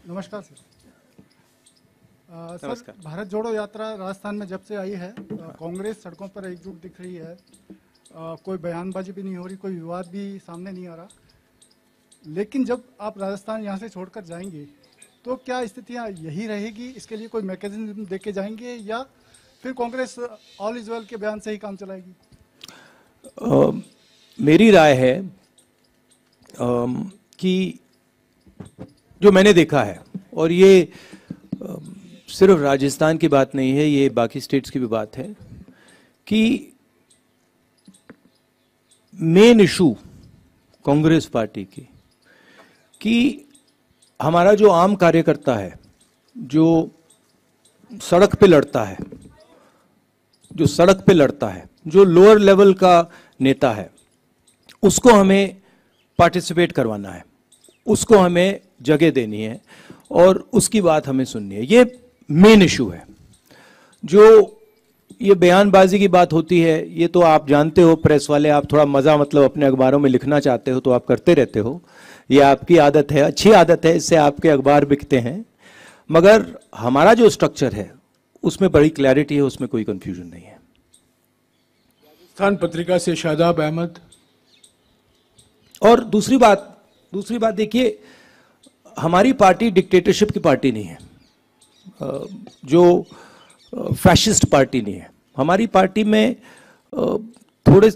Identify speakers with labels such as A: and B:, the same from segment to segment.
A: नमस्कार सर।
B: नमस्कार।
A: सर, भारत जोड़ो यात्रा राजस्थान में जब से आई है कांग्रेस सड़कों पर एकजुट दिख रही है। कोई बयानबाजी भी नहीं हो रही, कोई विवाद भी सामने नहीं आ रहा। लेकिन जब आप राजस्थान यहाँ से छोड़कर जाएंगे तो क्या स्थितियाँ यही रहेगी? इसके लिए कोई मैकेनिज्म देके जाएंगे या फिर कांग्रेस ऑल इज वेल के बयान से ही काम चलाएगी?
B: मेरी राय है कि जो मैंने देखा है, और ये सिर्फ राजस्थान की बात नहीं है, ये बाकी स्टेट्स की भी बात है, कि मेन इशू कांग्रेस पार्टी की कि हमारा जो आम कार्यकर्ता है, जो सड़क पे लड़ता है, जो लोअर लेवल का नेता है, उसको हमें पार्टिसिपेट करवाना है, उसको हमें जगह देनी है और उसकी बात हमें सुननी है। ये मेन इशू है। जो ये बयानबाजी की बात होती है, ये तो आप जानते हो, प्रेस वाले आप थोड़ा मजा मतलब अपने अखबारों में लिखना चाहते हो तो आप करते रहते हो, ये आपकी आदत है, अच्छी आदत है, इससे आपके अखबार बिकते हैं। मगर हमारा जो स्ट्रक्चर है उसमें बड़ी क्लैरिटी है, उसमें कोई कंफ्यूजन नहीं है।
C: राजस्थान पत्रिका से शादाब अहमद।
B: और दूसरी बात देखिए, हमारी पार्टी डिक्टेटरशिप की पार्टी नहीं है, जो फैशिस्ट पार्टी नहीं है। हमारी पार्टी में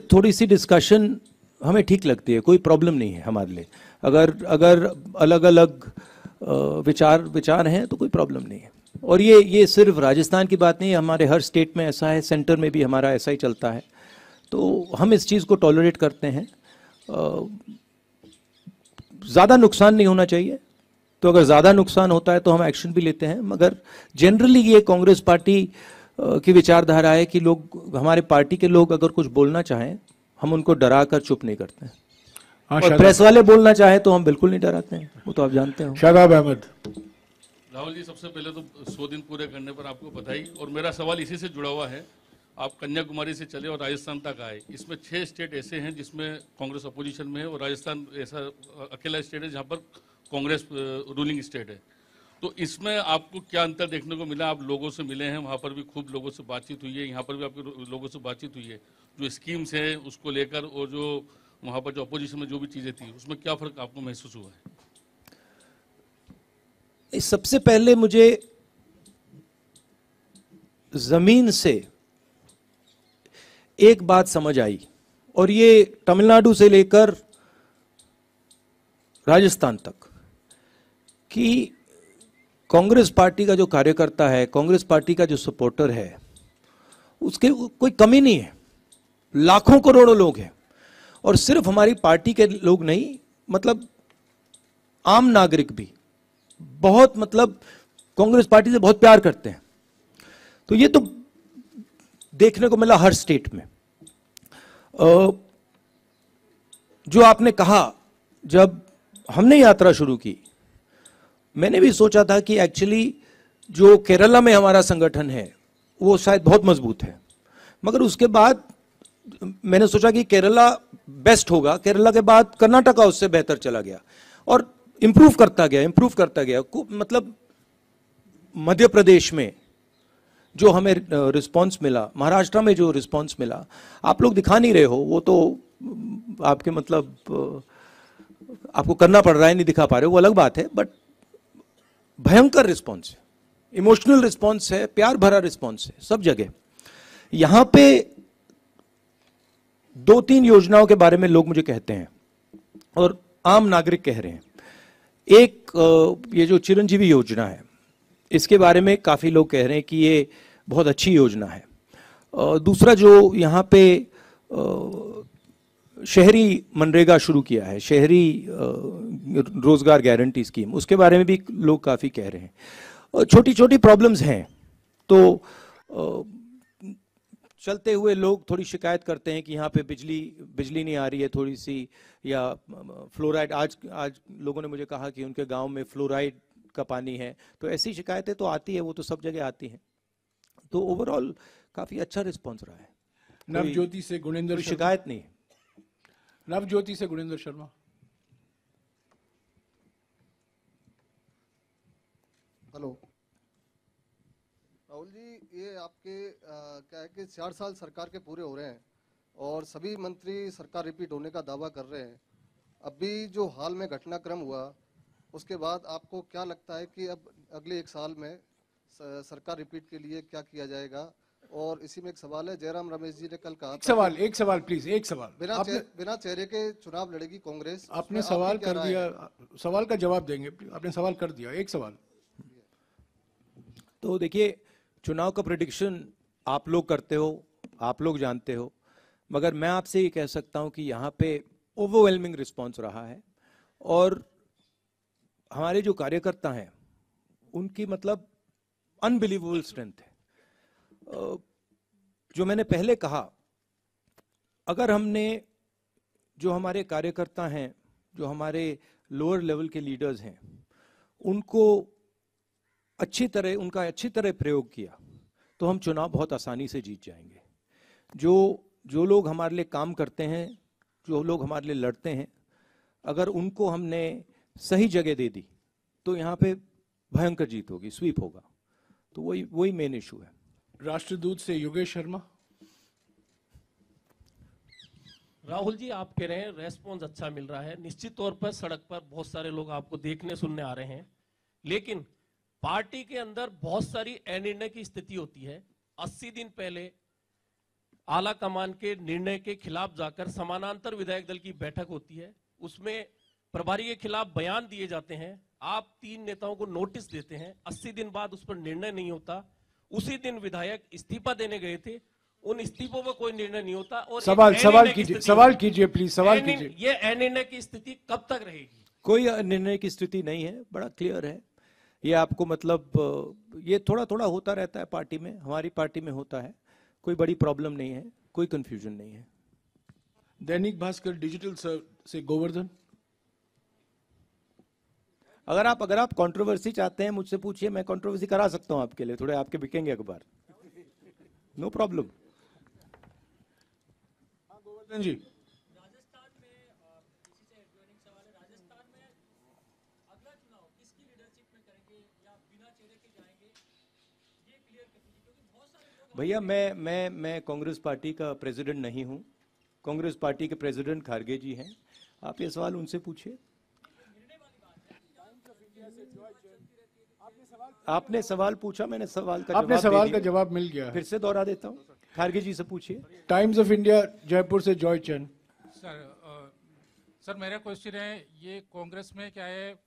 B: थोड़ी सी डिस्कशन हमें ठीक लगती है, कोई प्रॉब्लम नहीं है हमारे लिए। अगर अलग अलग विचार हैं तो कोई प्रॉब्लम नहीं है। और ये सिर्फ राजस्थान की बात नहीं है, हमारे हर स्टेट में ऐसा है, सेंटर में भी हमारा ऐसा ही चलता है। तो हम इस चीज़ को टॉलरेट करते हैं। ज़्यादा नुकसान नहीं होना चाहिए, तो अगर ज़्यादा नुकसान होता है तो हम एक्शन भी लेते हैं। मगर जनरली ये कांग्रेस पार्टी की विचारधारा है कि लोग, हमारे पार्टी के लोग अगर कुछ बोलना चाहें, हम उनको डरा कर चुप नहीं करते हैं। और प्रेस वाले बोलना चाहें तो हम बिल्कुल नहीं डराते हैं, वो तो आप जानते हो।
C: शादाब अहमद।
D: राहुल जी, सबसे पहले तो 100 दिन पूरे करने पर आपको बधाई। और मेरा सवाल इसी से जुड़ा हुआ है। आप कन्याकुमारी से चले और राजस्थान तक आए, इसमें 6 स्टेट ऐसे हैं जिसमें कांग्रेस अपोजिशन में है और राजस्थान ऐसा अकेला स्टेट है जहां पर कांग्रेस रूलिंग स्टेट है। तो इसमें आपको क्या अंतर देखने को मिला? आप लोगों से मिले हैं, वहाँ पर भी खूब लोगों से बातचीत हुई है, यहाँ पर भी आपके लोगों से बातचीत हुई है, जो स्कीम्स हैं उसको लेकर, और जो वहाँ पर जो अपोजिशन में जो भी चीज़ें थी उसमें क्या फ़र्क आपको महसूस हुआ है?
B: सबसे पहले मुझे जमीन से एक बात समझ आई, और ये तमिलनाडु से लेकर राजस्थान तक, कि कांग्रेस पार्टी का जो कार्यकर्ता है, कांग्रेस पार्टी का जो सपोर्टर है, उसके कोई कमी नहीं है। लाखों करोड़ों लोग हैं, और सिर्फ हमारी पार्टी के लोग नहीं, मतलब आम नागरिक भी बहुत, मतलब कांग्रेस पार्टी से बहुत प्यार करते हैं। तो ये तो देखने को मिला हर स्टेट में। जो आपने कहा, जब हमने यात्रा शुरू की, मैंने भी सोचा था कि एक्चुअली जो केरला में हमारा संगठन है वो शायद बहुत मजबूत है, मगर उसके बाद मैंने सोचा कि केरला बेस्ट होगा। केरला के बाद कर्नाटका उससे बेहतर चला गया और इंप्रूव करता गया। मतलब मध्य प्रदेश में जो हमें रिस्पांस मिला, महाराष्ट्र में जो रिस्पांस मिला, आप लोग दिखा नहीं रहे हो, वो तो आपके मतलब आपको करना पड़ रहा है, नहीं दिखा पा रहे हो, वो अलग बात है। बट भयंकर रिस्पांस है, इमोशनल रिस्पांस है, प्यार भरा रिस्पांस है सब जगह। यहां पे 2-3 योजनाओं के बारे में लोग मुझे कहते हैं और आम नागरिक कह रहे हैं। एक ये जो चिरंजीवी योजना है, इसके बारे में काफी लोग कह रहे हैं कि ये बहुत अच्छी योजना है। दूसरा जो यहाँ पे शहरी मनरेगा शुरू किया है, शहरी रोजगार गारंटी स्कीम, उसके बारे में भी लोग काफी कह रहे हैं। छोटी छोटी प्रॉब्लम्स हैं, तो चलते हुए लोग थोड़ी शिकायत करते हैं कि यहाँ पे बिजली नहीं आ रही है थोड़ी सी, या फ्लोराइड, आज लोगों ने मुझे कहा कि उनके गांव में फ्लोराइड का पानी है। तो ऐसी शिकायतें तो आती है, वो तो सब जगह आती हैं। तो ओवरऑल काफी अच्छा रिस्पॉन्स रहा है।
C: नवज्योति से गुणेंद्र,
B: शिकायत नहीं।
C: नवज्योति से गुणेंद्र शर्मा।
E: हेलो राहुल जी, ये आपके क्या है कि 4 साल सरकार के पूरे हो रहे हैं और सभी मंत्री सरकार रिपीट होने का दावा कर रहे हैं। अभी जो हाल में घटनाक्रम हुआ उसके बाद आपको क्या लगता है कि अब अगले 1 साल में सरकार रिपीट के लिए क्या किया जाएगा? और इसी में एक सवाल है, जयराम रमेश जी ने कल कहा
C: एक सवाल प्लीज, एक सवाल।
E: बिना चेहरे के चुनाव लड़ेगी कांग्रेस।
C: आपने सवाल कर दिया, सवाल का जवाब देंगे। आपने सवाल कर दिया, एक सवाल।
B: तो देखिए, चुनाव का प्रेडिक्शन आप लोग करते हो, आप लोग जानते हो, मगर मैं आपसे ये कह सकता हूं कि यहाँ पे ओवरवेलमिंग रिस्पॉन्स रहा है और हमारे जो कार्यकर्ता हैं उनकी मतलब अनबिलीवेबल स्ट्रेंथ है। जो मैंने पहले कहा, अगर हमने जो हमारे कार्यकर्ता हैं, जो हमारे लोअर लेवल के लीडर्स हैं, उनको उनका अच्छी तरह प्रयोग किया तो हम चुनाव बहुत आसानी से जीत जाएंगे। जो लोग हमारे लिए काम करते हैं, जो लोग हमारे लिए लड़ते हैं, अगर उनको हमने सही जगह दे दी तो यहाँ पे भयंकर जीत होगी, स्वीप होगा। तो वही मेन इशू है।
C: राष्ट्रदूत से योगेश शर्मा।
F: राहुल जी, आप कह रहे हैं रेस्पॉन्स अच्छा मिल रहा है, निश्चित तौर पर सड़क पर बहुत सारे लोग आपको देखने सुनने आ रहे हैं, लेकिन पार्टी के अंदर बहुत सारी अनिर्णय की स्थिति होती है। 80 दिन पहले आला कमान के निर्णय के खिलाफ जाकर समानांतर विधायक दल की बैठक होती है, उसमें प्रभारी के खिलाफ बयान दिए जाते हैं, आप 3 नेताओं को नोटिस देते हैं, 80 दिन बाद उस पर निर्णय नहीं होता। उसी दिन विधायक इस्तीफा देने गए थे, उन इस्तीफों पर कोई निर्णय नहीं होता। और
C: सवाल कीजिए प्लीज, सवाल कीजिए।
F: ये अनिर्णय की स्थिति कब तक रहेगी?
B: कोई निर्णय की स्थिति नहीं है, बड़ा क्लियर है ये। आपको मतलब ये थोड़ा थोड़ा होता रहता है पार्टी में, हमारी पार्टी में होता है, कोई बड़ी प्रॉब्लम नहीं है, कोई कंफ्यूजन नहीं है।
C: दैनिक भास्कर डिजिटल से गोवर्धन।
B: अगर आप कंट्रोवर्सी चाहते हैं मुझसे पूछिए, मैं कंट्रोवर्सी करा सकता हूं आपके लिए, थोड़े आपके बिकेंगे अखबार, नो प्रॉब्लम।
C: गोवर्धन जी।
G: राजस्थान में इसी से एडजॉइनिंग सवाल है, राजस्थान में अगला चुनाव किसकी लीडरशिप में करेंगे या बिना चेहरे के जाएंगे, ये क्लियर कर दीजिए, क्योंकि बहुत सारे लोग।
B: भैया मैं कांग्रेस पार्टी का प्रेसिडेंट नहीं हूं, कांग्रेस पार्टी के प्रेसिडेंट खारगे जी हैं, आप ये सवाल उनसे पूछिए। आपने सवाल पूछा, मैंने सवाल का
C: जवाब मिल गया।
B: फिर से दोहरा देता हूँ, खारगे जी से पूछिए।
C: टाइम्स ऑफ इंडिया जयपुर से जॉय चंद।
H: सर मेरा क्वेश्चन है, ये कांग्रेस में क्या है,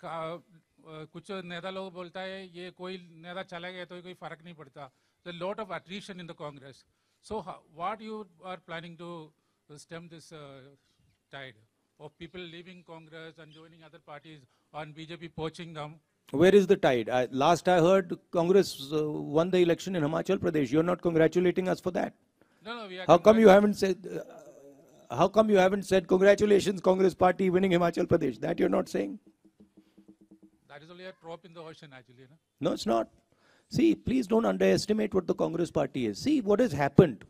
H: कुछ नेता लोग बोलता है ये कोई नेता चला गया तो कोई फर्क नहीं पड़ता, the lot of attrition in the Congress, so what you are planning to stem this tide of people leaving Congress and joining other parties and BJP poaching them?
B: Where is the tide? Last I heard, Congress won the election in Himachal Pradesh. You're not congratulating us for that.
H: No, we are.
B: How come you haven't said? How come you haven't said congratulations, Congress Party winning Himachal Pradesh? That you're not saying.
H: That is only a drop in the ocean, actually.
B: No, it's not. See, please don't underestimate what the Congress Party is. See what has happened,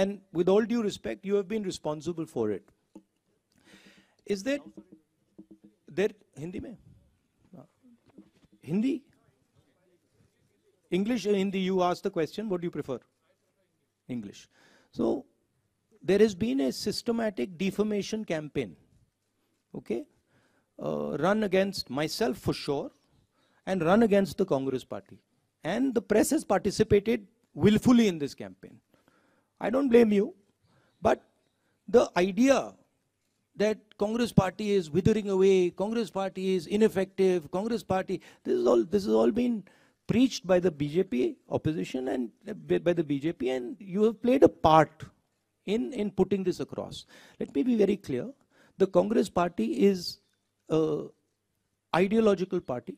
B: and with all due respect, you have been responsible for it. Is there Hindi mein? Hindi? English or Hindi? You asked the question, what do you prefer? English. So, there has been a systematic defamation campaign, okay, run against myself for sure, and run against the Congress Party. And the press has participated willfully in this campaign. I don't blame you, but the idea that Congress Party is withering away, Congress Party is ineffective, Congress Party, this has all been preached by the BJP opposition and by the BJP, and you have played a part in putting this across. Let me be very clear. The Congress Party is an ideological party.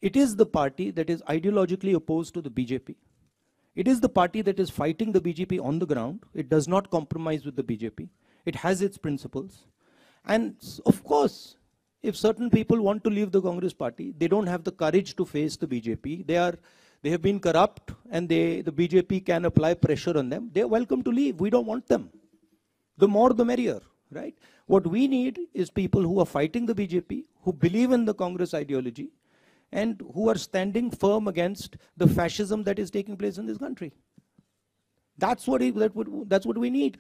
B: It is the party that is ideologically opposed to the BJP. It is the party that is fighting the BJP on the ground. It does not compromise with the BJP. It has its principles. And of course, if certain people want to leave the Congress Party, they don't have the courage to face the BJP. They have been corrupt, and the BJP can apply pressure on them. They are welcome to leave. We don't want them. The more the merrier, right? What we need is people who are fighting the BJP, who believe in the Congress ideology, and who are standing firm against the fascism that is taking place in this country. That's what we need.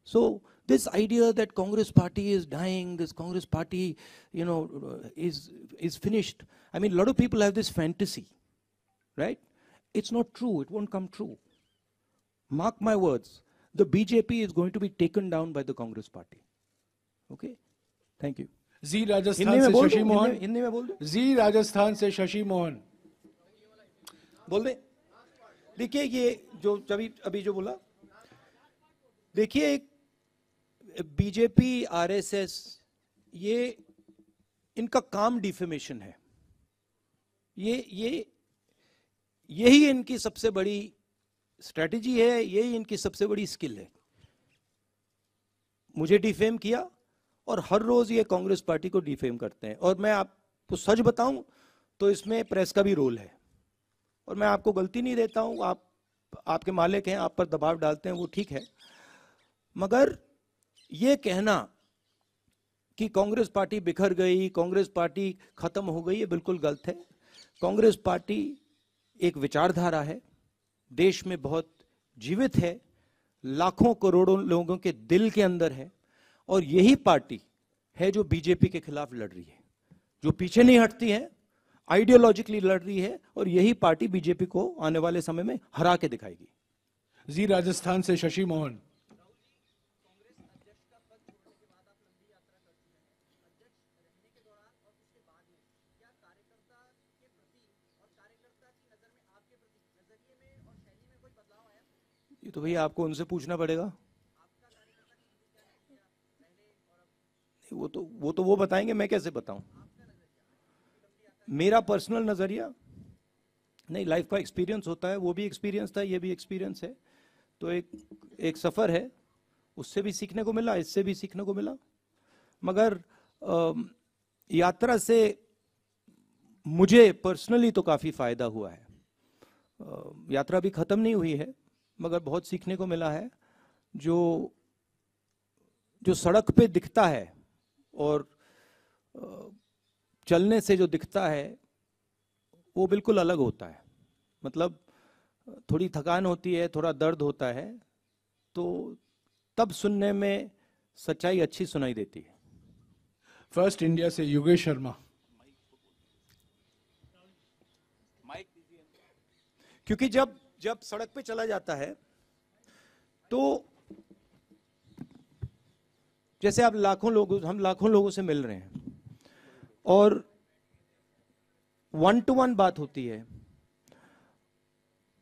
B: So this idea that Congress party is dying, this Congress party, is finished. I mean, a lot of people have this fantasy, right? It's not true. It won't come true. Mark my words. The BJP is going to be taken down by the Congress party. Okay? Thank you.
C: जी राजस्थान से शशि मोहन,
B: हिंदी में बोल दो।
C: जी राजस्थान से शशि मोहन
B: बोल दे। देखिए ये जो अभी जो बोला, देखिए एक बीजेपी आरएसएस, ये इनका काम डिफेमेशन है। यही इनकी सबसे बड़ी स्ट्रेटजी है, यही इनकी सबसे बड़ी स्किल है। मुझे डिफेम किया और हर रोज ये कांग्रेस पार्टी को डिफेम करते हैं। और मैं आपको सच बताऊं तो इसमें प्रेस का भी रोल है, और मैं आपको गलती नहीं देता हूं। आपके मालिक हैं, आप पर दबाव डालते हैं, वो ठीक है, मगर ये कहना कि कांग्रेस पार्टी बिखर गई, कांग्रेस पार्टी खत्म हो गई, ये बिल्कुल गलत है। कांग्रेस पार्टी एक विचारधारा है, देश में बहुत जीवित है, लाखों करोड़ों लोगों के दिल के अंदर है, और यही पार्टी है जो बीजेपी के खिलाफ लड़ रही है, जो पीछे नहीं हटती है, आइडियोलॉजिकली लड़ रही है, और यही पार्टी बीजेपी को आने वाले समय में हरा के दिखाएगी।
C: जी राजस्थान से शशि मोहन।
B: ये तो भैया आपको उनसे पूछना पड़ेगा। वो बताएंगे, मैं कैसे बताऊं? मेरा पर्सनल नजरिया नहीं, लाइफ का एक्सपीरियंस होता है, वो भी एक्सपीरियंस था, ये भी एक्सपीरियंस है, तो एक सफर है, उससे भी सीखने को मिला, इससे भी सीखने को मिला। मगर यात्रा से मुझे पर्सनली तो काफी फायदा हुआ है। यात्रा भी खत्म नहीं हुई है, मगर बहुत सीखने को मिला है। जो सड़क पे दिखता है और चलने से जो दिखता है वो बिल्कुल अलग होता है। मतलब थोड़ी थकान होती है, थोड़ा दर्द होता है, तो तब सुनने में सच्चाई अच्छी सुनाई देती है।
C: फर्स्ट इंडिया से योगेश शर्मा।
B: क्योंकि जब सड़क पे चला जाता है तो जैसे हम लाखों लोगों से मिल रहे हैं और 1-to-1 बात होती है,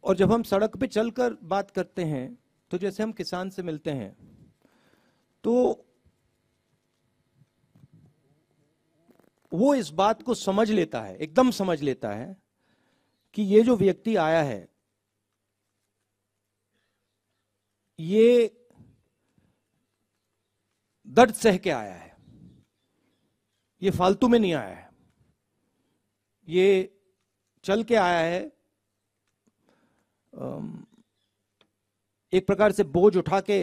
B: और जब हम सड़क पे चलकर बात करते हैं तो जैसे हम किसान से मिलते हैं तो वो इस बात को समझ लेता है, एकदम समझ लेता है कि ये जो व्यक्ति आया है ये दर्द सह के आया है, ये फालतू में नहीं आया है, ये चल के आया है, एक प्रकार से बोझ उठा के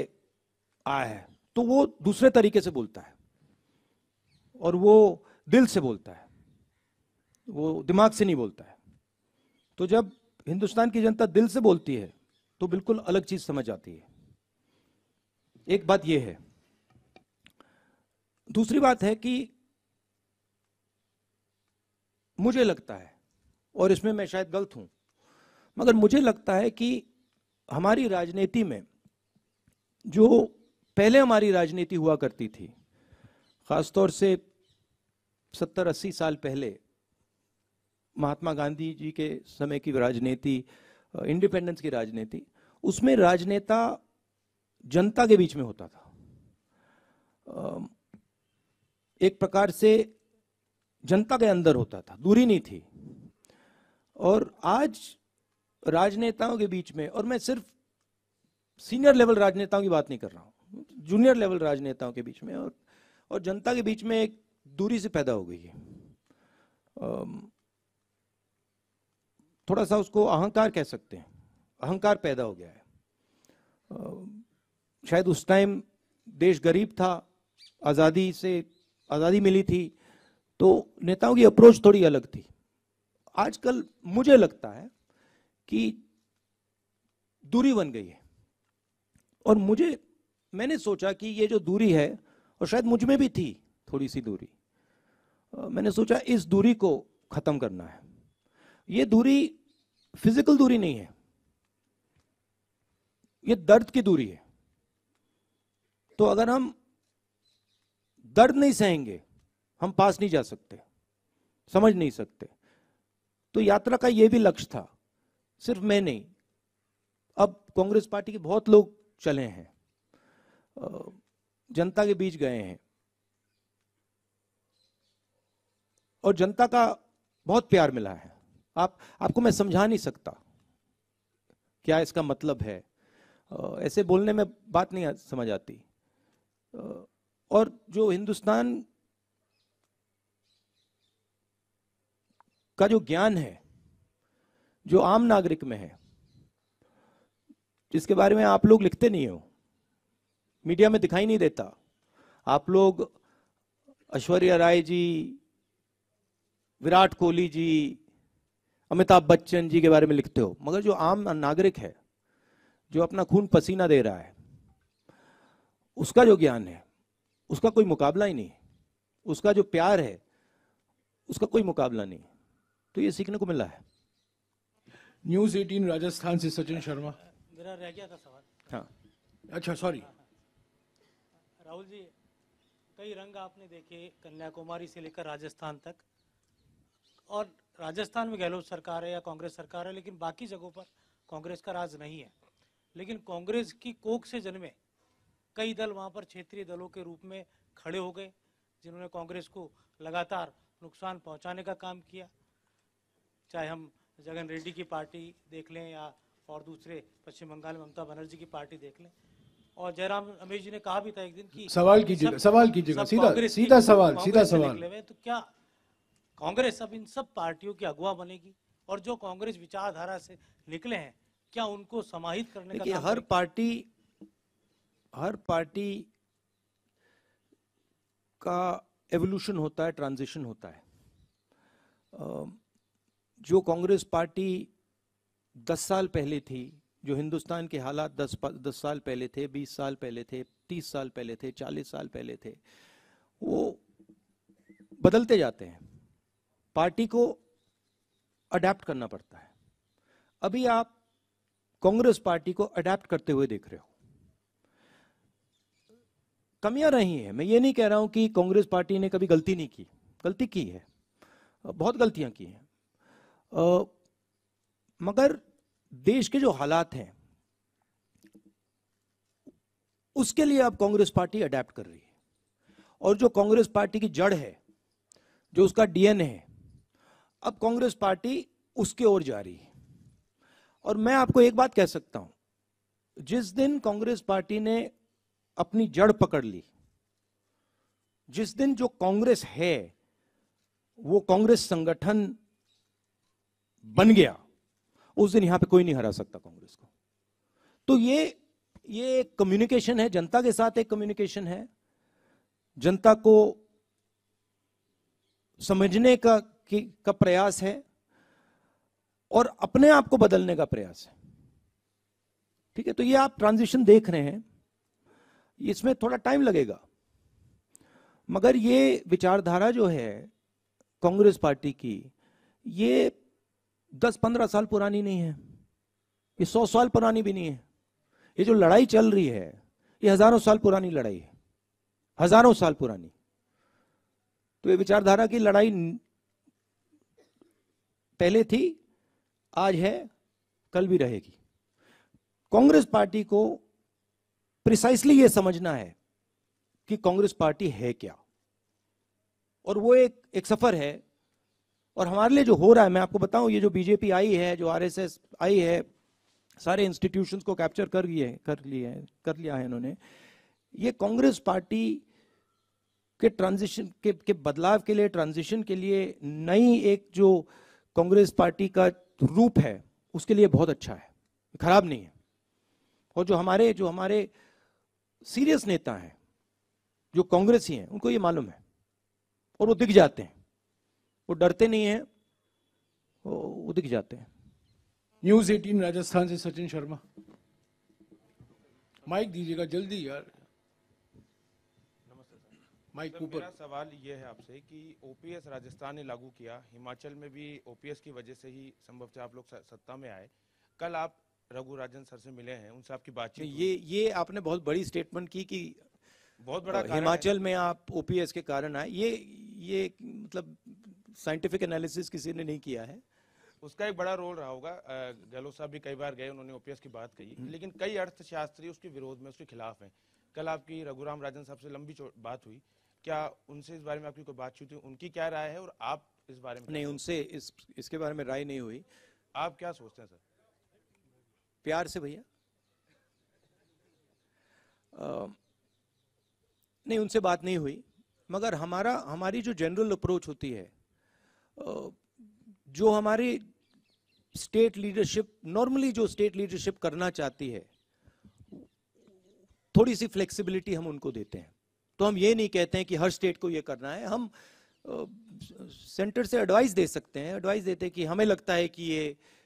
B: आया है, तो वो दूसरे तरीके से बोलता है और वो दिल से बोलता है, वो दिमाग से नहीं बोलता है। तो जब हिंदुस्तान की जनता दिल से बोलती है तो बिल्कुल अलग चीज समझ आती है। एक बात यह है। दूसरी बात है कि मुझे लगता है, और इसमें मैं शायद गलत हूं, मगर मुझे लगता है कि हमारी राजनीति में जो पहले हमारी राजनीति हुआ करती थी, खासतौर से 70-80 साल पहले महात्मा गांधी जी के समय की राजनीति, इंडिपेंडेंस की राजनीति, उसमें राजनेता जनता के बीच में होता था, एक प्रकार से जनता के अंदर होता था, दूरी नहीं थी। और आज राजनेताओं के बीच में, और मैं सिर्फ सीनियर लेवल राजनेताओं की बात नहीं कर रहा हूं, जूनियर लेवल राजनेताओं के बीच में और जनता के बीच में एक दूरी से पैदा हो गई है। थोड़ा सा उसको अहंकार कह सकते हैं, अहंकार पैदा हो गया है। शायद उस टाइम देश गरीब था, आज़ादी मिली थी, तो नेताओं की अप्रोच थोड़ी अलग थी। आजकल मुझे लगता है कि दूरी बन गई है, और मैंने सोचा कि ये जो दूरी है, और शायद मुझ में भी थी थोड़ी सी दूरी, मैंने सोचा इस दूरी को खत्म करना है। ये दूरी फिजिकल दूरी नहीं है, ये दर्द की दूरी है। तो अगर हम दर्द नहीं सहेंगे, हम पास नहीं जा सकते, समझ नहीं सकते। तो यात्रा का यह भी लक्ष्य था, सिर्फ मैं नहीं, अब कांग्रेस पार्टी के बहुत लोग चले हैं, जनता के बीच गए हैं, और जनता का बहुत प्यार मिला है। आपको मैं समझा नहीं सकता क्या इसका मतलब है, ऐसे बोलने में बात नहीं समझ आती। और जो हिंदुस्तान का जो ज्ञान है, जो आम नागरिक में है, जिसके बारे में आप लोग लिखते नहीं हो, मीडिया में दिखाई नहीं देता। आप लोग ऐश्वर्या राय जी, विराट कोहली जी, अमिताभ बच्चन जी के बारे में लिखते हो, मगर जो आम नागरिक है, जो अपना खून पसीना दे रहा है, उसका जो ज्ञान है, उसका कोई मुकाबला ही नहीं, उसका जो प्यार है, उसका कोई मुकाबला नहीं। तो ये सीखने को मिला है।
C: न्यूज़ 18 राजस्थान से सचिन शर्मा।
I: मेरा रह गया था सवाल।
B: हाँ,
C: अच्छा, सॉरी।
I: राहुल जी, कई रंग आपने देखे कन्याकुमारी से लेकर राजस्थान तक, और राजस्थान में गहलोत सरकार है या कांग्रेस सरकार है, लेकिन बाकी जगहों पर कांग्रेस का राज नहीं है। लेकिन कांग्रेस की कोख से जन्मे कई दल वहां पर क्षेत्रीय दलों के रूप में खड़े हो गए, जिन्होंने कांग्रेस को लगातार नुकसान पहुंचाने का काम किया। चाहे हम जगन रेड्डी की पार्टी देख लें, या और दूसरे पश्चिम बंगाल में ममता बनर्जी की पार्टी देख लें। और जयराम रमेश जी ने कहा भी था एक दिन कि
C: सवाल कीजिएगा, सीधा सवाल।
I: तो क्या कांग्रेस अब इन सब पार्टियों की अगुवा बनेगी, और जो कांग्रेस विचारधारा से निकले हैं, क्या उनको समाहित करने का काम
B: हर पार्टी का एवोल्यूशन होता है, ट्रांजिशन होता है। जो कांग्रेस पार्टी 10 साल पहले थी, जो हिंदुस्तान के हालात 10 साल पहले थे, 20 साल पहले थे, 30 साल पहले थे, 40 साल पहले थे, वो बदलते जाते हैं। पार्टी को अडेप्ट करना पड़ता है। अभी आप कांग्रेस पार्टी को अडेप्ट करते हुए देख रहे हो। कमियां रही हैं, मैं ये नहीं कह रहा हूं कि कांग्रेस पार्टी ने कभी गलती नहीं की, गलती की है, बहुत गलतियां की हैं, मगर देश के जो हालात हैं उसके लिए अब कांग्रेस पार्टी अडेप्ट कर रही है। और जो कांग्रेस पार्टी की जड़ है, जो उसका डीएनए है, अब कांग्रेस पार्टी उसके ओर जा रही है। और मैं आपको एक बात कह सकता हूं, जिस दिन कांग्रेस पार्टी ने अपनी जड़ पकड़ ली, जिस दिन जो कांग्रेस है वो कांग्रेस संगठन बन गया, उस दिन यहां पे कोई नहीं हरा सकता कांग्रेस को। तो ये एक कम्युनिकेशन है, जनता के साथ एक कम्युनिकेशन है, जनता को समझने का प्रयास है, और अपने आप को बदलने का प्रयास है। ठीक है, तो ये आप ट्रांजिशन देख रहे हैं, इसमें थोड़ा टाइम लगेगा, मगर ये विचारधारा जो है कांग्रेस पार्टी की, ये 10-15 साल पुरानी नहीं है, ये 100 साल पुरानी भी नहीं है। ये जो लड़ाई चल रही है, ये हजारों साल पुरानी लड़ाई है, हजारों साल पुरानी। तो ये विचारधारा की लड़ाई पहले थी, आज है, कल भी रहेगी। कांग्रेस पार्टी को प्रिसाइसली ये समझना है कि कांग्रेस पार्टी है क्या, और वो एक सफर है। और हमारे लिए जो हो रहा है, मैं आपको बताऊं, ये जो बीजेपी आई है, जो आरएसएस आई है, सारे इंस्टीट्यूशंस को कैप्चर कर लिया है इन्होंने। ये कांग्रेस पार्टी के ट्रांजिशन के बदलाव के लिए, ट्रांजिशन के लिए नई एक जो कांग्रेस पार्टी का रूप है, उसके लिए बहुत अच्छा है, खराब नहीं है। और जो हमारे सीरियस नेता हैं, जो कांग्रेसी हैं, उनको ये मालूम है, और वो दिख जाते हैं, वो डरते नहीं हैं, वो दिख जाते हैं।
C: न्यूज 18 राजस्थान से सचिन शर्मा। माइक दीजिएगा जल्दी यार, माइक ऊपर।
J: मेरा सवाल ये है आपसे कि ओपीएस राजस्थान ने लागू किया, हिमाचल में भी ओपीएस की वजह से ही संभवतः आप लोग सत्ता में आए। कल आप रघु राजन सर से मिले हैं, उनसे आपकी बातचीत हुई?
B: ये आपने बहुत बड़ी स्टेटमेंट की कि
J: बहुत बड़ा
B: हिमाचल में आप ओपीएस के कारण आए। ये मतलब साइंटिफिक एनालिसिस किसी ने नहीं किया है।
J: उसका एक बड़ा रोल रहा होगा। गहलोत साहब भी कई बार गए, उन्होंने ओपीएस की बात कही, लेकिन कई अर्थशास्त्री उसके विरोध में, उसके खिलाफ हैं। कल आपकी रघुराम राजन साहब से लंबी बात हुई, क्या उनसे इस बारे में आपकी कोई बातचीत हुई? उनकी क्या राय है और आप इस बारे में?
B: नहीं, उनसे इसके बारे में राय नहीं हुई।
J: आप क्या सोचते हैं सर?
B: प्यार से भैया, नहीं उनसे बात नहीं हुई, मगर हमारी जो जनरल अप्रोच होती है, जो हमारी स्टेट लीडरशिप नॉर्मली जो स्टेट लीडरशिप करना चाहती है, थोड़ी सी फ्लेक्सिबिलिटी हम उनको देते हैं। तो हम ये नहीं कहते हैं कि हर स्टेट को ये करना है, हम सेंटर से एडवाइस दे सकते हैं, एडवाइस देते हैं कि हमें लगता है कि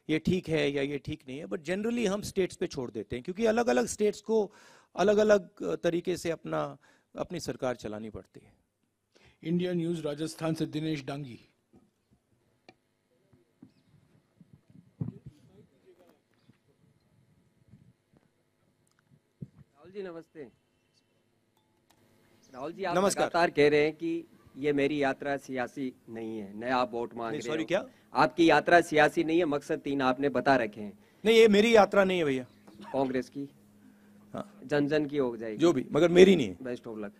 B: ये ठीक है या ये ठीक नहीं है, बट जनरली हम स्टेट्स पे छोड़ देते हैं, क्योंकि अलग अलग स्टेट्स को अलग अलग तरीके से अपनी सरकार चलानी पड़ती है।
C: इंडिया न्यूज राजस्थान से दिनेश डांगी।
K: राहुल जी नमस्ते। राहुल जी, आप
B: नमस्कार।
K: लगातार कह रहे हैं कि ये मेरी यात्रा सियासी नहीं है, नया आप वोट मांग रहे
B: सॉरी,
K: हो।
B: क्या?
K: आपकी यात्रा सियासी नहीं है, मकसद 3 आपने बता रखे हैं।
B: नहीं, ये मेरी यात्रा नहीं है भैया,
K: कांग्रेस की।
B: हाँ।
K: जन जन की हो जाएगी
B: जो भी, मगर मेरी नहीं है।
K: Best of luck.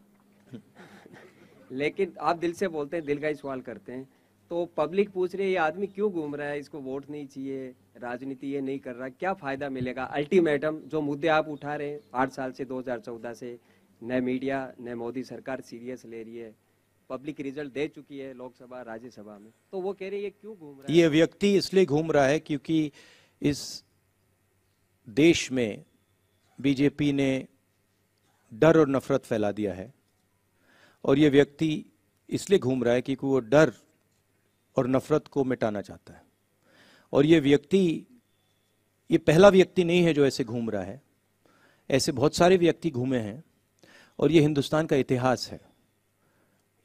K: लेकिन आप दिल से बोलते हैं, दिल का ही सवाल करते हैं, तो पब्लिक पूछ रही है ये आदमी क्यों घूम रहा है, इसको वोट नहीं चाहिए, राजनीति ये नहीं कर रहा, क्या फायदा मिलेगा? अल्टीमेटम जो मुद्दे आप उठा रहे हैं 8 साल से, 2014 से, न मीडिया न मोदी सरकार सीरियस ले रही है, पब्लिक रिजल्ट दे चुकी है लोकसभा राज्यसभा में, तो वो कह रही है क्यों घूम रहा है?
B: ये व्यक्ति इसलिए घूम रहा है क्योंकि इस देश में बीजेपी ने डर और नफरत फैला दिया है, और ये व्यक्ति इसलिए घूम रहा है क्योंकि वो डर और नफरत को मिटाना चाहता है। और ये व्यक्ति, ये पहला व्यक्ति नहीं है जो ऐसे घूम रहा है, ऐसे बहुत सारे व्यक्ति घूमे हैं, और ये हिंदुस्तान का इतिहास है।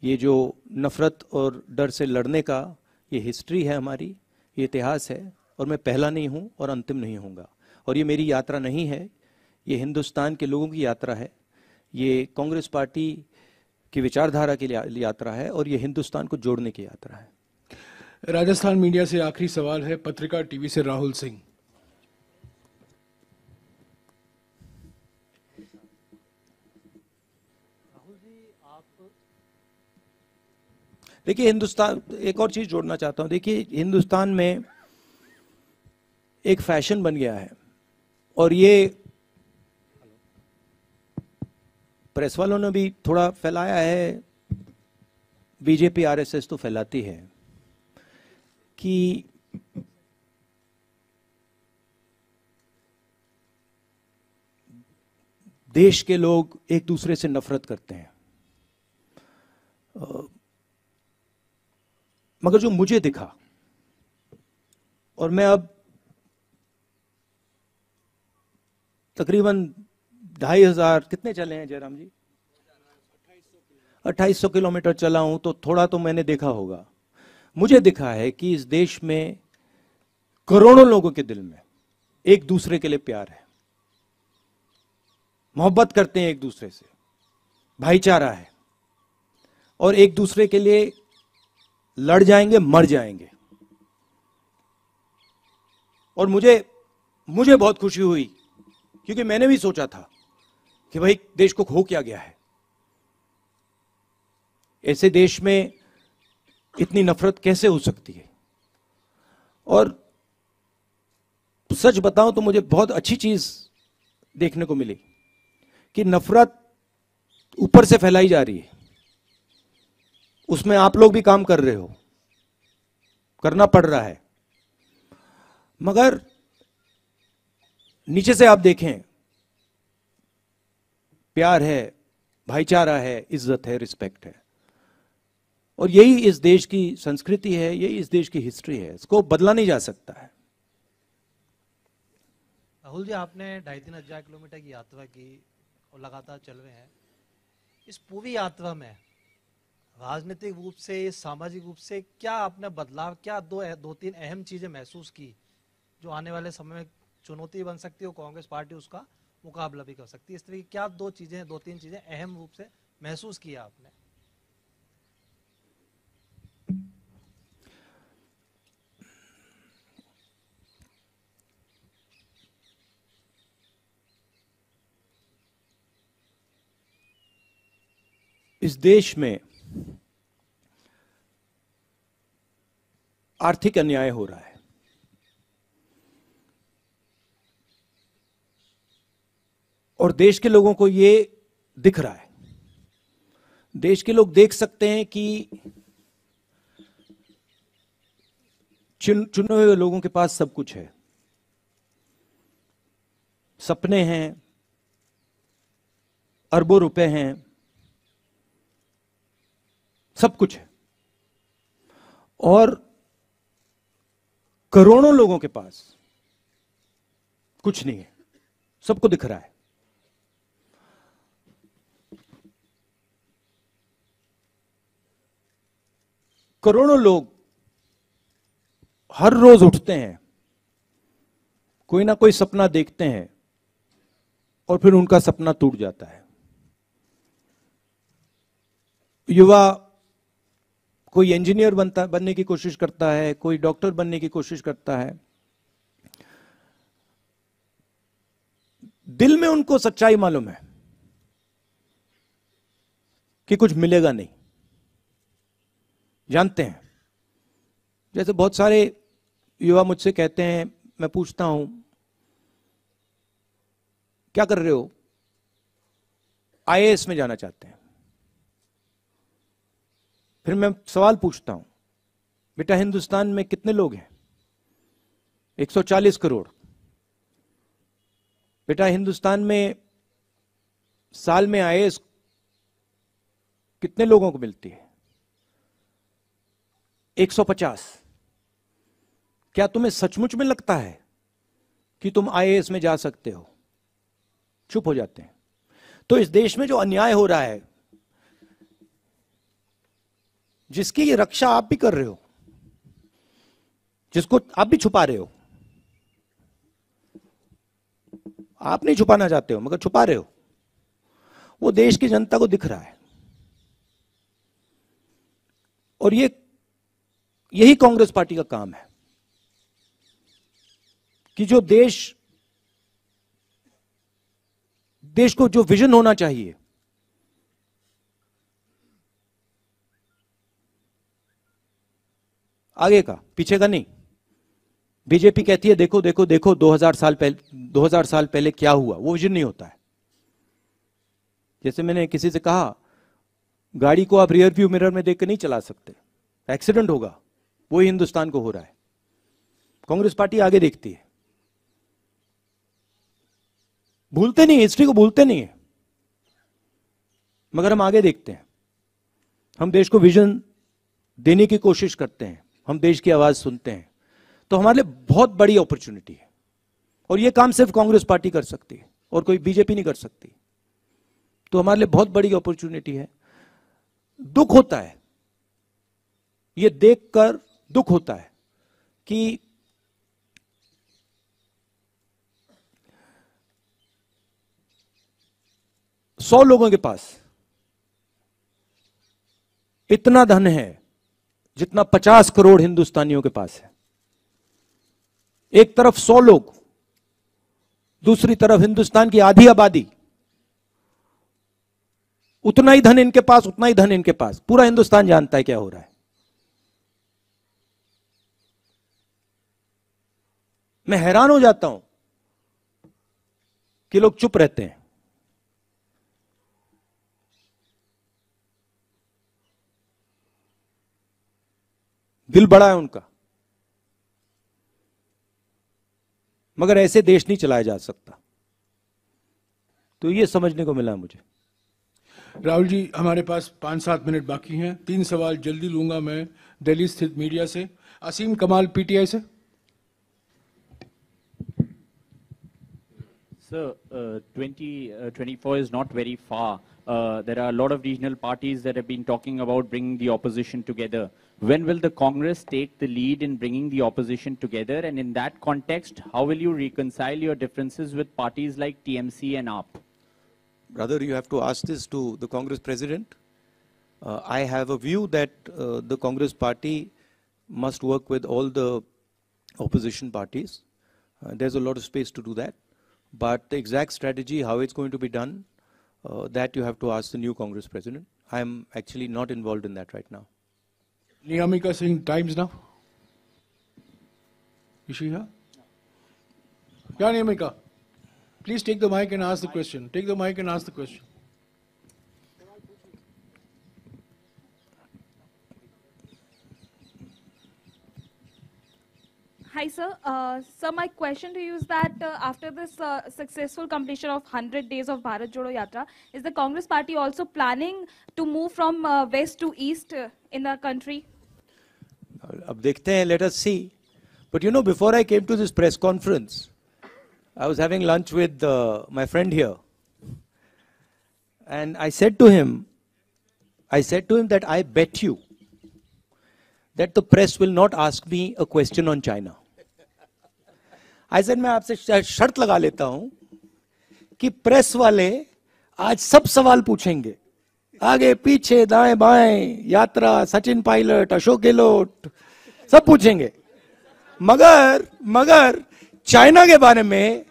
B: ये जो नफरत और डर से लड़ने का ये हिस्ट्री है हमारी, ये इतिहास है, और मैं पहला नहीं हूं और अंतिम नहीं होऊंगा। और ये मेरी यात्रा नहीं है, ये हिंदुस्तान के लोगों की यात्रा है, ये कांग्रेस पार्टी की विचारधारा की यात्रा है, और ये हिंदुस्तान को जोड़ने की यात्रा है।
C: राजस्थान मीडिया से आखिरी सवाल है, पत्रिका टीवी से राहुल सिंह।
B: देखिए, हिंदुस्तान, एक और चीज जोड़ना चाहता हूं। देखिए, हिंदुस्तान में एक फैशन बन गया है, और ये प्रेस वालों ने भी थोड़ा फैलाया है, बीजेपी आरएसएस तो फैलाती है, कि देश के लोग एक दूसरे से नफरत करते हैं। मगर जो मुझे दिखा, और मैं अब तकरीबन 2500 कितने चले हैं जयराम जी, 2800 किलोमीटर चला हूं, तो थोड़ा तो मैंने देखा होगा। मुझे दिखा है कि इस देश में करोड़ों लोगों के दिल में एक दूसरे के लिए प्यार है, मोहब्बत करते हैं एक दूसरे से, भाईचारा है, और एक दूसरे के लिए लड़ जाएंगे, मर जाएंगे। और मुझे बहुत खुशी हुई, क्योंकि मैंने भी सोचा था कि भाई देश को खो क्या गया है, ऐसे देश में इतनी नफरत कैसे हो सकती है। और सच बताऊं तो मुझे बहुत अच्छी चीज देखने को मिली कि नफरत ऊपर से फैलाई जा रही है, उसमें आप लोग भी काम कर रहे हो, करना पड़ रहा है, मगर नीचे से आप देखें, प्यार है, भाईचारा है, इज्जत है, रिस्पेक्ट है। और यही इस देश की संस्कृति है, यही इस देश की हिस्ट्री है, इसको बदला नहीं जा सकता है।
L: राहुल जी, आपने 2.5-3 किलोमीटर की यात्रा की और लगातार चल रहे हैं। इस पूरी यात्रा में राजनीतिक रूप से, सामाजिक रूप से क्या आपने बदलाव, क्या दो तीन अहम चीजें महसूस की जो आने वाले समय में चुनौती बन सकती है और कांग्रेस पार्टी उसका मुकाबला भी कर सकती है? इस तरह की क्या दो तीन चीजें अहम रूप से महसूस किया आपने?
B: इस देश में आर्थिक अन्याय हो रहा है। और देश के लोगों को ये दिख रहा है। देश के लोग देख सकते हैं कि चुने हुए लोगों के पास सब कुछ है, सपने हैं, अरबों रुपए हैं, सब कुछ है। और करोड़ों लोगों के पास कुछ नहीं है, सबको दिख रहा है। करोड़ों लोग हर रोज उठते हैं, कोई ना कोई सपना देखते हैं और फिर उनका सपना टूट जाता है। युवा कोई इंजीनियर बनने की कोशिश करता है, कोई डॉक्टर बनने की कोशिश करता है। दिल में उनको सच्चाई मालूम है कि कुछ मिलेगा नहीं, जानते हैं। जैसे बहुत सारे युवा मुझसे कहते हैं, मैं पूछता हूं क्या कर रहे हो, आईएएस में जाना चाहते हैं। फिर मैं सवाल पूछता हूं, बेटा हिंदुस्तान में कितने लोग हैं? 140 करोड़। बेटा हिंदुस्तान में साल में आईएएस कितने लोगों को मिलती है? 150। क्या तुम्हें सचमुच में लगता है कि तुम आईएएस में जा सकते हो? चुप हो जाते हैं। तो इस देश में जो अन्याय हो रहा है, जिसकी ये रक्षा आप भी कर रहे हो, जिसको आप भी छुपा रहे हो, आप नहीं छुपाना चाहते हो मगर छुपा रहे हो, वो देश की जनता को दिख रहा है। और यही कांग्रेस पार्टी का काम है कि जो देश को जो विजन होना चाहिए, आगे का, पीछे का नहीं। बीजेपी कहती है देखो देखो देखो 2000 साल पहले क्या हुआ, वो विजन नहीं होता है। जैसे मैंने किसी से कहा, गाड़ी को आप रियर व्यू मिरर में देख के नहीं चला सकते, एक्सीडेंट होगा। वही हिंदुस्तान को हो रहा है। कांग्रेस पार्टी आगे देखती है, भूलते नहीं, हिस्ट्री को भूलते नहीं है, मगर हम आगे देखते हैं। हम देश को विजन देने की कोशिश करते हैं, हम देश की आवाज सुनते हैं। तो हमारे लिए बहुत बड़ी अपॉर्चुनिटी है और यह काम सिर्फ कांग्रेस पार्टी कर सकती है और कोई बीजेपी नहीं कर सकती। तो हमारे लिए बहुत बड़ी अपॉर्चुनिटी है। दुख होता है, यह देखकर दुख होता है कि सौ लोगों के पास इतना धन है जितना 50 करोड़ हिंदुस्तानियों के पास है। एक तरफ 100 लोग, दूसरी तरफ हिंदुस्तान की आधी आबादी। उतना ही धन इनके पास, उतना ही धन इनके पास। पूरा हिंदुस्तान जानता है क्या हो रहा है। मैं हैरान हो जाता हूं कि लोग चुप रहते हैं। दिल बड़ा है उनका, मगर ऐसे देश नहीं चलाया जा सकता। तो ये समझने को मिला मुझे।
C: राहुल जी, हमारे पास 5-7 मिनट बाकी हैं। 3 सवाल जल्दी लूंगा मैं दिल्ली स्थित मीडिया से। असीम कमाल, पीटीआई से।
M: Sir, 2024 is not very far. There are a lot of regional parties that have been talking about bringing the opposition together. When will the Congress take the lead in bringing the opposition together? And in that context, how will you reconcile your differences with parties like TMC and AAP?
B: Brother, you have to ask this to the Congress president. I have a view that the Congress party must work with all the opposition parties. There's a lot of space to do that. But the exact strategy, how it's going to be done, that you have to ask the new Congress president. I'm actually not involved in that right now.
C: Niyamika Singh, Times Now. Is she here? Yeah, Niyamika. Please take the mic and ask the question. Take the mic and ask the question.
N: Hi, sir. Sir, my question to you is that after this successful completion of 100 days of Bharat Jodo Yatra, is the Congress party also planning to move from west to east in the country?
B: अब देखते हैं, let us see. But you know, before I came to this press conference, I was having lunch with my friend here. And I said to him that I bet you that the press will not ask me a question on China. I said, मैं आपसे शर्त लगा लेता हूं कि press वाले आज सब सवाल पूछेंगे, आगे पीछे दाएं बाएं, यात्रा, सचिन पायलट, अशोक गहलोत, सब पूछेंगे, मगर चाइना के बारे में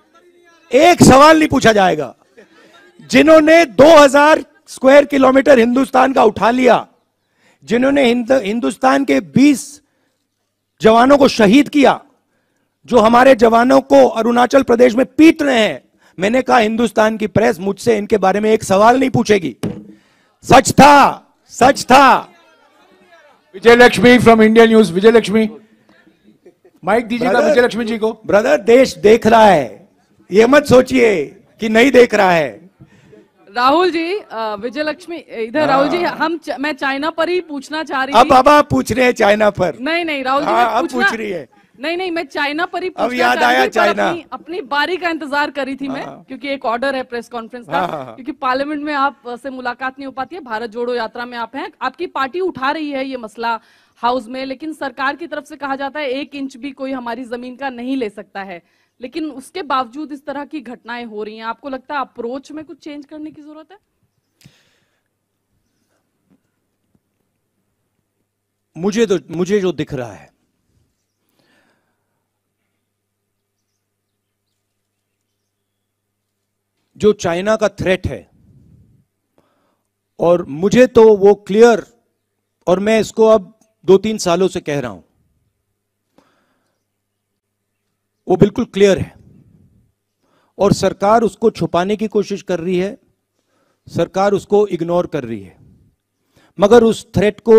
B: एक सवाल नहीं पूछा जाएगा। जिन्होंने 2000 स्क्वायर किलोमीटर हिंदुस्तान का उठा लिया, जिन्होंने हिंदुस्तान के 20 जवानों को शहीद किया, जो हमारे जवानों को अरुणाचल प्रदेश में पीट रहे हैं, मैंने कहा हिंदुस्तान की प्रेस मुझसे इनके बारे में एक सवाल नहीं पूछेगी। सच था।
C: Vijay Lakshmi from India news. Vijay Lakshmi, mic दीजिएगा विजय लक्ष्मी जी को।
B: ब्रदर, देश देख रहा है, ये मत सोचिए कि नहीं देख रहा है।
O: राहुल जी, विजय लक्ष्मी इधर। राहुल जी, मैं चाइना पर ही पूछना चाह रही थी।
B: अब बाबा पूछ रहे हैं चाइना पर।
O: नहीं राहुल जी,
B: अब पूछ रही है।
O: नहीं, मैं चाइना पर ही पूछना
B: अब याद आया चाइना।
O: अपनी बारी का इंतजार करी थी मैं, क्योंकि एक ऑर्डर है प्रेस कॉन्फ्रेंस का, क्योंकि पार्लियामेंट में आप से मुलाकात नहीं हो पाती है। भारत जोड़ो यात्रा में आप हैं, आपकी पार्टी उठा रही है ये मसला हाउस में, लेकिन सरकार की तरफ से कहा जाता है 1 इंच भी कोई हमारी जमीन का नहीं ले सकता है। लेकिन उसके बावजूद इस तरह की घटनाएं हो रही हैं। आपको लगता है अप्रोच में कुछ चेंज करने की जरूरत है?
B: मुझे जो दिख रहा है, जो चाइना का थ्रेट है, और मुझे तो वो क्लियर, और मैं इसको अब 2-3 सालों से कह रहा हूं, वो बिल्कुल क्लियर है। और सरकार उसको छुपाने की कोशिश कर रही है, सरकार उसको इग्नोर कर रही है, मगर उस थ्रेट को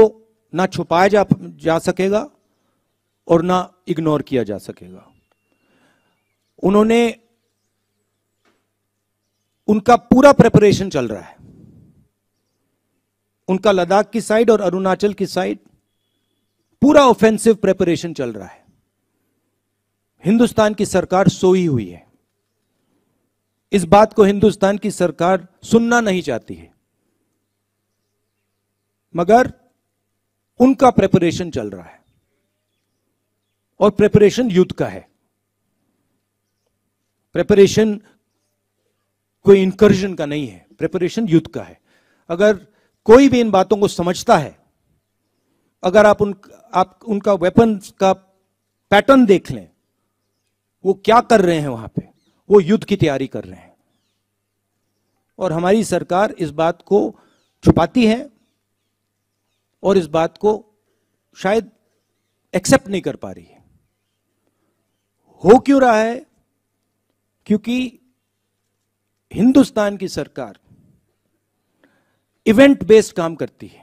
B: ना छुपाया जा सकेगा और ना इग्नोर किया जा सकेगा। उनका पूरा प्रिपरेशन चल रहा है, उनका लद्दाख की साइड और अरुणाचल की साइड पूरा ऑफेंसिव प्रिपरेशन चल रहा है। हिंदुस्तान की सरकार सोई हुई है, इस बात को हिंदुस्तान की सरकार सुनना नहीं चाहती है, मगर उनका प्रिपरेशन चल रहा है, और प्रिपरेशन युद्ध का है। प्रिपरेशन कोई इंकर्जन का नहीं है, प्रिपरेशन युद्ध का है। अगर कोई भी इन बातों को समझता है, अगर आप उनका वेपन का पैटर्न देख लें, वो क्या कर रहे हैं वहां पे, वो युद्ध की तैयारी कर रहे हैं। और हमारी सरकार इस बात को छुपाती है और इस बात को शायद एक्सेप्ट नहीं कर पा रही है। हो क्यों रहा है? क्योंकि हिंदुस्तान की सरकार इवेंट बेस्ड काम करती है,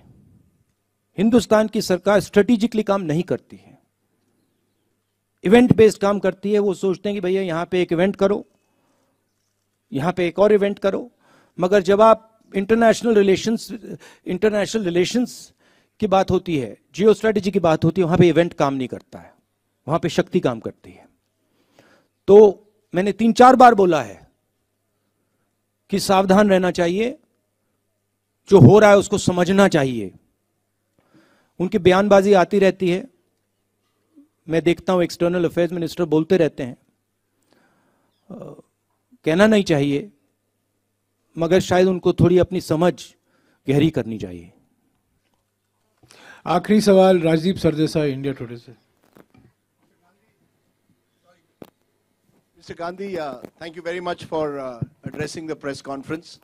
B: हिंदुस्तान की सरकार स्ट्रेटेजिकली काम नहीं करती है, इवेंट बेस्ड काम करती है। वो सोचते हैं कि भैया यहां पे एक इवेंट करो, यहां पे एक और इवेंट करो, मगर जब आप इंटरनेशनल रिलेशंस की बात होती है, जियो स्ट्रेटेजी की बात होती है, वहां पे इवेंट काम नहीं करता है, वहां पे शक्ति काम करती है। तो मैंने 3-4 बार बोला है कि सावधान रहना चाहिए, जो हो रहा है उसको समझना चाहिए। उनकी बयानबाजी आती रहती है, मैं देखता हूं एक्सटर्नल अफेयर्स मिनिस्टर बोलते रहते हैं, कहना नहीं चाहिए, मगर शायद उनको थोड़ी अपनी समझ गहरी करनी चाहिए।
C: आखिरी सवाल राजदीप सरदेसाई, इंडिया टुडे से।
P: Mr. Gandhi, thank you very much for addressing the press conference.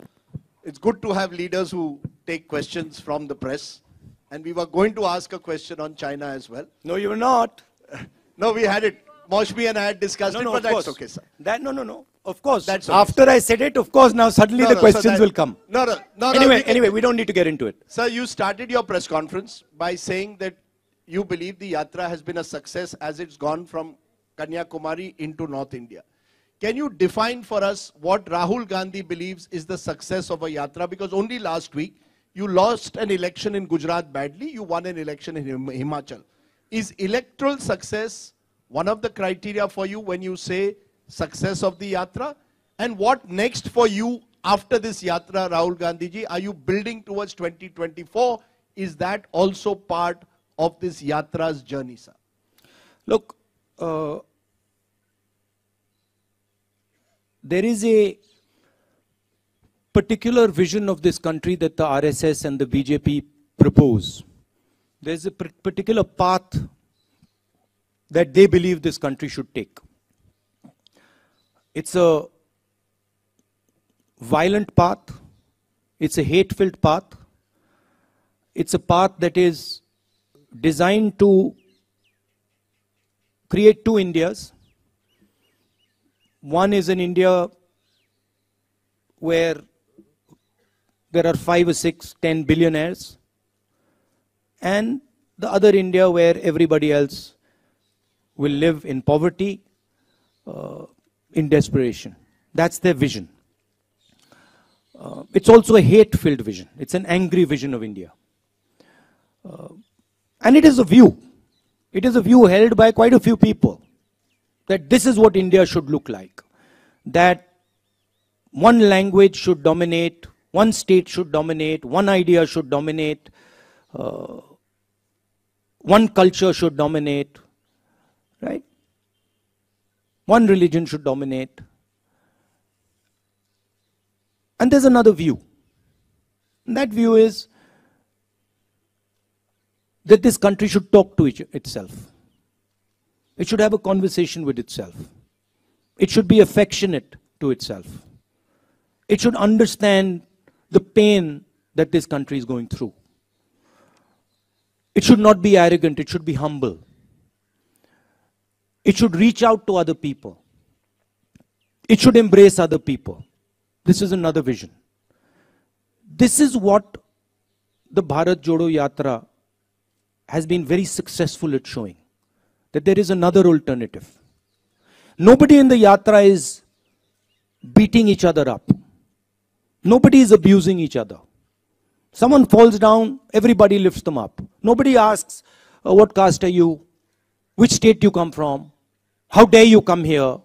P: It's good to have leaders who take questions from the press. And we were going to ask a question on China as well.
B: No, you were not.
P: No, we had it. Moshmi and I had discussed it, but that's okay, sir.
B: No. Of course.
P: That's okay,
B: After I said it, of course, now suddenly the questions will come.
P: No.
B: Anyway, we don't need to get into it.
P: Sir, you started your press conference by saying that you believe the Yatra has been a success as it's gone from Kanyakumari into North India. Can you define for us what Rahul Gandhi believes is the success of a Yatra? Because only last week, you lost an election in Gujarat badly, you won an election in Himachal. Is electoral success one of the criteria for you when you say success of the Yatra? And what next for you after this Yatra, Rahul Gandhi ji? Are you building towards 2024? Is that also part of this Yatra's journey, sir?
B: Look, there is a particular vision of this country that the RSS and the BJP propose. There's a particular path that they believe this country should take. It's a violent path. It's a hate-filled path. It's a path that is designed to create two Indias. One is an India where there are 5 or 6, 10 billionaires, and the other India where everybody else will live in poverty, in desperation. That's their vision. It's also a hate-filled vision. It's an angry vision of India. And it is a view. It is a view held by quite a few people that this is what India should look like. That one language should dominate, one state should dominate, one idea should dominate, one culture should dominate, right? One religion should dominate. And there's another view. And that view is that this country should talk to itself. It should have a conversation with itself. It should be affectionate to itself. It should understand the pain that this country is going through. It should not be arrogant, it should be humble. It should reach out to other people. It should embrace other people. This is another vision. This is what the Bharat Jodo Yatra has been very successful at showing. That there is another alternative. Nobody in the Yatra is beating each other up. Nobody is abusing each other. Someone falls down, everybody lifts them up. Nobody asks, what caste are you? Which state you come from? How dare you come here?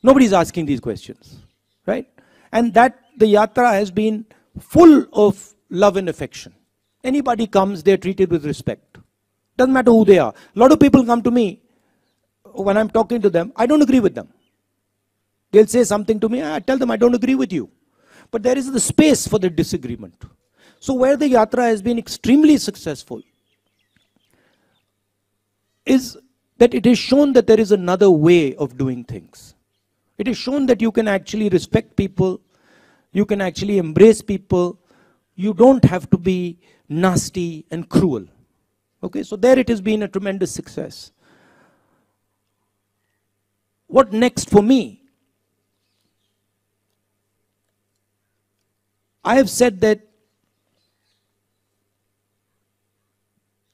B: Nobody is asking these questions, right? And that the Yatra has been full of love and affection. Anybody comes, they're treated with respect. Doesn't matter who they are. A lot of people come to me, when I'm talking to them, I don't agree with them. They'll say something to me, I tell them I don't agree with you. But there is the space for the disagreement. So where the Yatra has been extremely successful is that it has shown that there is another way of doing things. It has shown that you can actually respect people, you can actually embrace people, you don't have to be nasty and cruel. Okay, so there it has been a tremendous success. What next for me? I have said that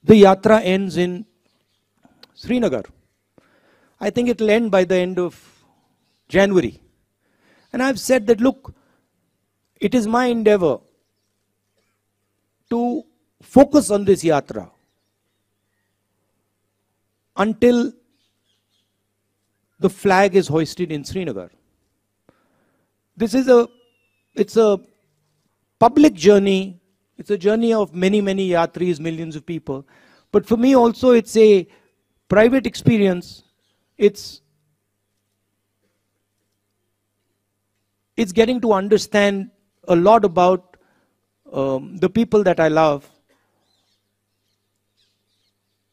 B: the Yatra ends in Srinagar. I think it will end by the end of January. And I've said that, look, it is my endeavor to focus on this yatra until the flag is hoisted in Srinagar. This is it's a public journey. It's a journey of many, many yatris, millions of people. But for me also, it's a private experience. It's getting to understand a lot about the people that I love,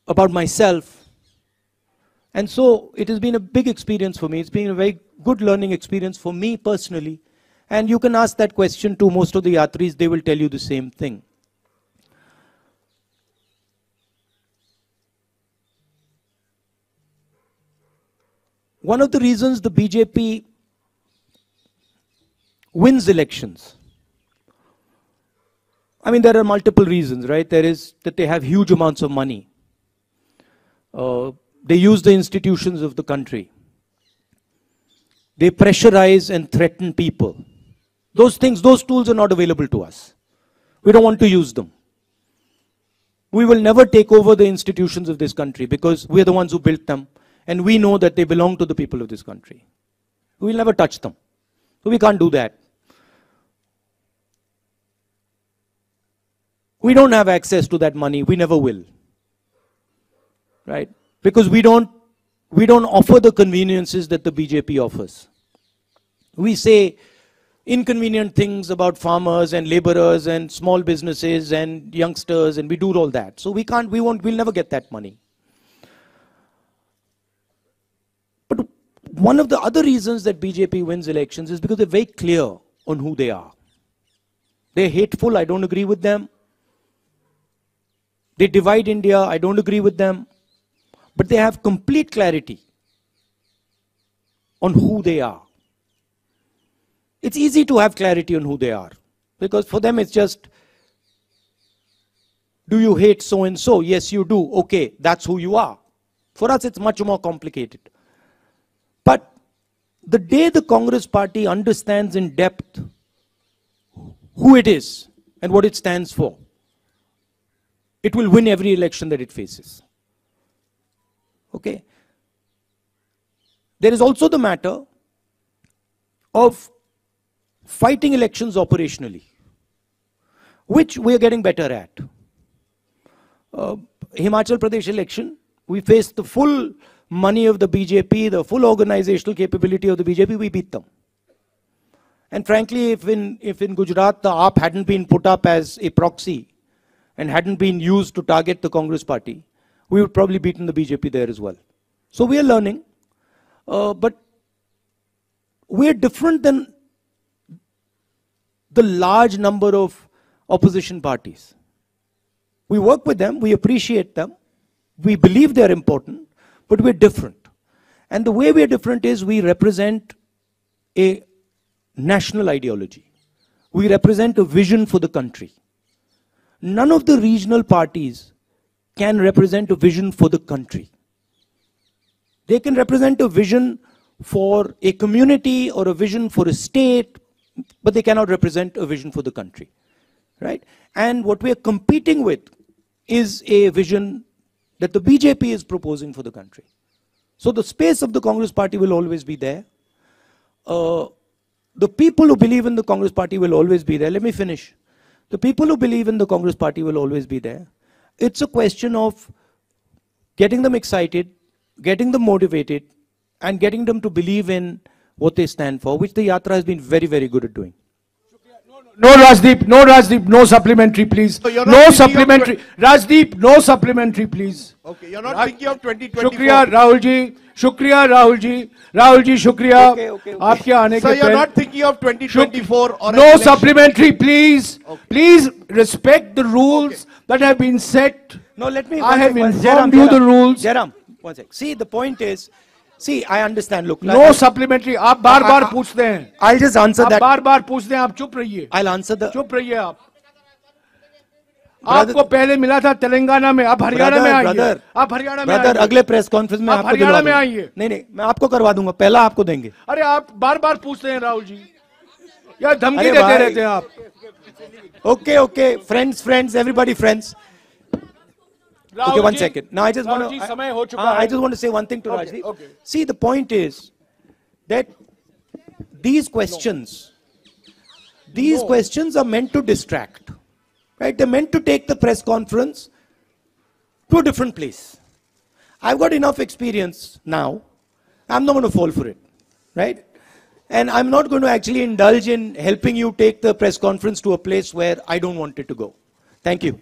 B: about myself. And so it has been a big experience for me. It's been a very good learning experience for me personally. And you can ask that question to most of the yatris, they will tell you the same thing. One of the reasons the BJP wins elections, I mean, there are multiple reasons, right? There is that they have huge amounts of money. They use the institutions of the country. They pressurize and threaten people. Those things, those tools are not available to us. We don't want to use them. We will never take over the institutions of this country because we are the ones who built them and we know that they belong to the people of this country. We will never touch them. So we can't do that. We don't have access to that money. We never will. Right? Because we don't offer the conveniences that the BJP offers. We say inconvenient things about farmers and laborers and small businesses and youngsters, and we do all that. So we'll never get that money. But one of the other reasons that BJP wins elections is because they're very clear on who they are. They're hateful, I don't agree with them. They divide India, I don't agree with them. But they have complete clarity on who they are. It's easy to have clarity on who they are. Because for them it's just, do you hate so and so? Yes, you do. Okay, that's who you are. For us it's much more complicated. But the day the Congress party understands in depth who it is and what it stands for, it will win every election that it faces. Okay? There is also the matter of fighting elections operationally, which we are getting better at. Himachal Pradesh election, we faced the full money of the BJP, the full organizational capability of the BJP, we beat them. And frankly, if in Gujarat the AAP hadn't been put up as a proxy and hadn't been used to target the Congress party, we would probably beaten the BJP there as well. So we are learning, but we are different than the large number of opposition parties. We work with them, we appreciate them, we believe they are important, but we're different. And the way we are different is we represent a national ideology. We represent a vision for the country. None of the regional parties can represent a vision for the country. They can represent a vision for a community or a vision for a state, but they cannot represent a vision for the country. Right? And what we are competing with is a vision that the BJP is proposing for the country. So the space of the Congress party will always be there. The people who believe in the Congress party will always be there. Let me finish. The people who believe in the Congress party will always be there. It's a question of getting them excited, getting them motivated, and getting them to believe in what they stand for, which the Yatra has been very, very good at doing.
C: No, Rajdeep, no supplementary, please. So no supplementary. Rajdeep, no supplementary, please.
P: Okay, you're not thinking of 2024.
C: Shukriya, Rahul ji. Rahul ji, shukriya. Okay. Aapke aane
P: So
C: ke
P: you're
C: pehle-
P: not thinking of 2024 or an
C: No
P: election.
C: supplementary, please. Please respect the rules that have been set.
B: No, let me.
C: I have informed
B: Jairam,
C: you the rules.
B: Jairam, one sec. See, the point is, I understand. Look,
C: No supplementary. आप बार-बार पूछते हैं.
B: I'll just answer
C: आप
B: that.
C: बार-बार पूछते हैं. आप चुप रहिए.
B: I'll answer the.
C: चुप रहिए आप. आपको पहले मिला था तेलंगाना में, आप हरियाणा में आइए. आप हरियाणा में आइए.
B: ब्रदर, अगले प्रेस कॉन्फ्रेंस में
C: आप
B: आपको
C: हरियाणा
B: दिलवा
C: में
B: दूंगा.
C: आइए.
B: नहीं, मैं आपको करवा दूंगा. पहला आपको देंगे.
C: अरे आप बार-बार पूछते हैं राहुल जी. यार धमकी
B: अरे
C: देते
B: भाई।
C: रहते हैं आप।
B: Okay, friends, everybody friends. Okay, one
C: ji,
B: second. Now I just want
C: Rahul ji,
B: to.
C: समय हो चुका
B: I
C: है।
B: just want to say one thing to
C: Okay,
B: Rajdeep.
C: okay.
B: See, the point is that these questions are meant to distract, right? They're meant to take the press conference to a different place. I've got enough experience now. I'm not going to fall for it, right? And I'm not going to actually indulge in helping you take the press conference to a place where I don't want it to go. Thank you.